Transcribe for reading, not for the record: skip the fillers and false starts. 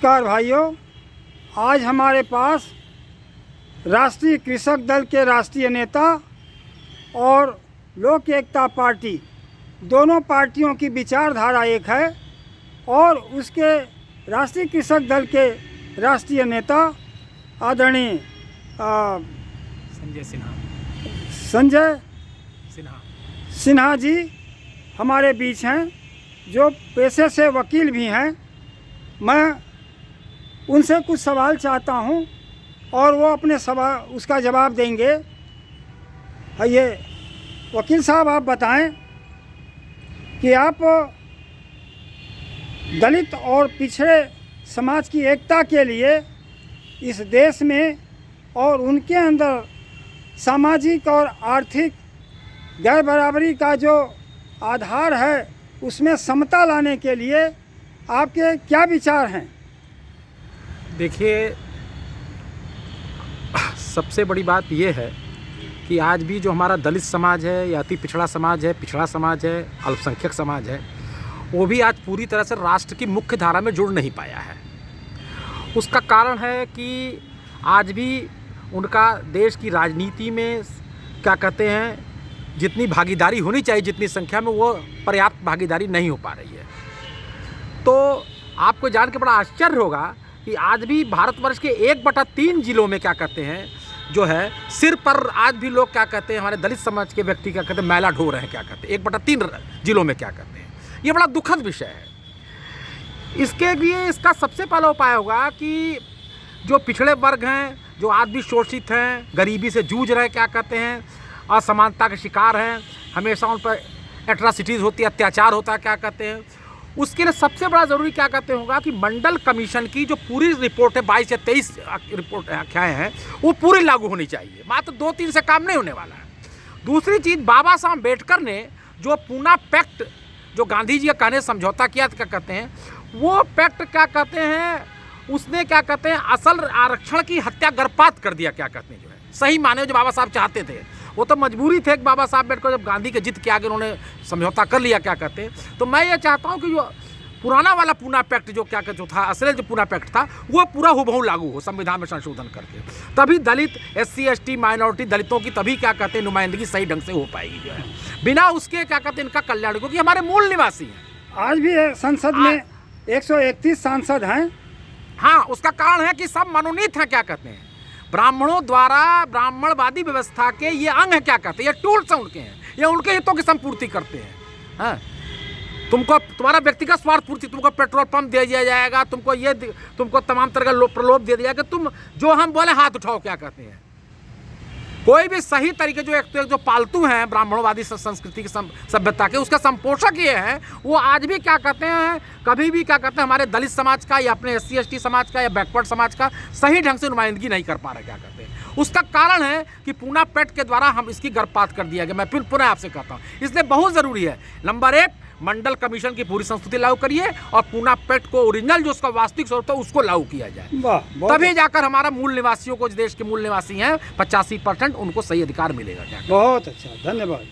नमस्कार भाइयों, आज हमारे पास राष्ट्रीय कृषक दल के राष्ट्रीय नेता और लोक एकता पार्टी, दोनों पार्टियों की विचारधारा एक है और उसके राष्ट्रीय कृषक दल के राष्ट्रीय नेता आदरणीय संजय सिन्हा जी हमारे बीच हैं, जो पेशे से वकील भी हैं। मैं उनसे कुछ सवाल चाहता हूं और वो अपने सवाल उसका जवाब देंगे। ये वकील साहब, आप बताएं कि आप दलित और पिछड़े समाज की एकता के लिए इस देश में और उनके अंदर सामाजिक और आर्थिक गैर बराबरी का जो आधार है उसमें समता लाने के लिए आपके क्या विचार हैं? देखिए, सबसे बड़ी बात यह है कि आज भी जो हमारा दलित समाज है या अति पिछड़ा समाज है, अल्पसंख्यक समाज है, वो भी आज पूरी तरह से राष्ट्र की मुख्य धारा में जुड़ नहीं पाया है। उसका कारण है कि आज भी उनका देश की राजनीति में जितनी भागीदारी होनी चाहिए, जितनी संख्या में, वो पर्याप्त भागीदारी नहीं हो पा रही है। तो आपको जान के बड़ा आश्चर्य होगा कि आज भी भारतवर्ष के 1/3 जिलों में जो है सिर पर आज भी लोग हमारे दलित समाज के व्यक्ति मैला ढो रहे हैं, 1/3 जिलों में ये बड़ा दुखद विषय है। इसके लिए इसका सबसे पहला उपाय होगा कि जो पिछड़े वर्ग हैं, जो आज भी शोषित हैं, गरीबी से जूझ रहे असमानता के शिकार हैं, हमेशा उन पर एट्रॉसिटीज़ होती है, अत्याचार होता है, उसके लिए सबसे बड़ा ज़रूरी होगा कि मंडल कमीशन की जो पूरी रिपोर्ट है, 22 या 23 रिपोर्ट आख्याएँ हैं, वो पूरी लागू होनी चाहिए। मात्र 2-3 से काम नहीं होने वाला है। दूसरी चीज़, बाबा साहब अम्बेडकर ने जो पूना पैक्ट, जो गांधी जी का कहने समझौता किया, वो पैक्ट उसने असल आरक्षण की हत्या गर्भपात कर दिया, जो है सही माने जो बाबा साहब चाहते थे। वो तो मजबूरी थे कि बाबा साहब अम्बेडकर जब गांधी के जिद के आगे उन्होंने समझौता कर लिया, तो मैं ये चाहता हूँ कि जो पुराना वाला पूना पैक्ट जो जो था, असल जो पूना पैक्ट था, वो पूरा हुबहू लागू हो संविधान में संशोधन करके। तभी दलित, SC ST माइनॉरिटी दलितों की तभी नुमाइंदगी सही ढंग से हो पाएगी, जो है बिना उसके इनका कल्याण, क्योंकि हमारे मूल निवासी हैं। आज भी संसद में 131 सांसद हैं। हाँ, उसका कारण है कि सब मनोनीत हैं, ब्राह्मणों द्वारा ब्राह्मणवादी व्यवस्था के ये अंग है, ये टूल्स हैं उनके हैं, ये उनके हितों की संपूर्ति करते हैं। हाँ, तुम्हारा व्यक्तिगत स्वार्थ पूर्ति, तुमको पेट्रोल पंप दे दिया जाएगा, तुमको तमाम तरह का प्रलोभ दे दिया जाएगा, तुम जो हम बोले हाथ उठाओ, कोई भी सही तरीके जो पालतू हैं ब्राह्मणवादी संस्कृति की सभ्यता के, उसका संपोषक ये हैं, वो आज भी कभी भी हमारे दलित समाज का या अपने SC ST समाज का या बैकवर्ड समाज का सही ढंग से नुमाइंदगी नहीं कर पा रहे। उसका कारण है कि पूना पैक्ट के द्वारा हम इसकी गर्भपात कर दिया गया। मैं फिर पुनः आपसे कहता हूँ, इसलिए बहुत ज़रूरी है, नंबर 1, मंडल कमीशन की पूरी संस्कृति लागू करिए और पूना पैक्ट को ओरिजिनल जो उसका वास्तविक स्वरूप है उसको लागू किया जाए। तभी जाकर हमारा मूल निवासियों को, जो देश के मूल निवासी हैं 85%, उनको सही अधिकार मिलेगा। बहुत अच्छा, धन्यवाद।